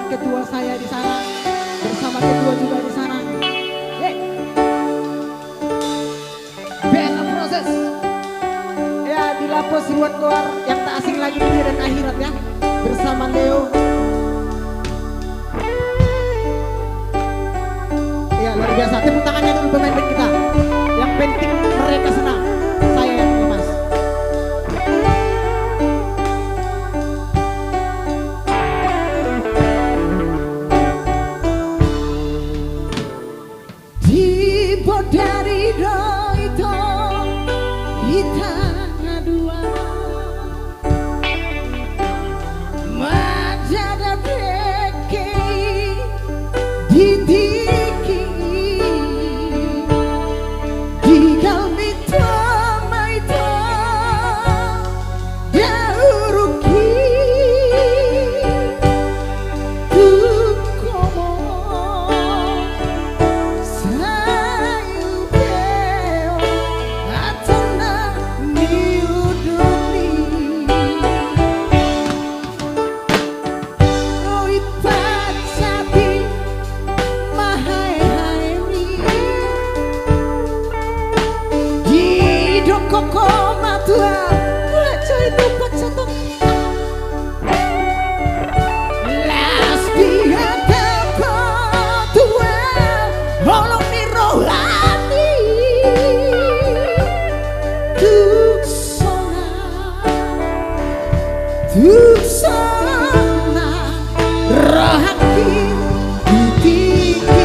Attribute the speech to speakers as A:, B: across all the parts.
A: ketua saya di sana, bersama ketua juga di sana.
B: Biasa proses.
A: Ya, di Lapos Ruat Goar yang tak asing lagi dunia dan akhirat ya, bersama Leo. Ya, luar biasa. Tepuk tangannya dulu pemain band kita. Yang penting mereka senang, saya yang lemas. Tiba dari itu kita dua majada dekei didiki di kalmi tamaita dauruki tukomo sayubeo atana niuduni oipat sabi mahai haemi koko matua coy lupa catok las biada tua holong ni rohani tuksona rohaki ditiki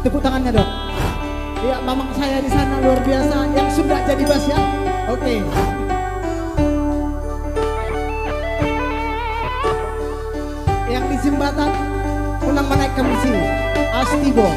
A: tepuk tangannya dok. Ya, mamang saya di sana luar biasa yang sudah jadi bass ya. Oke. Yang di jembatan pulang menaik ke misi Astibo.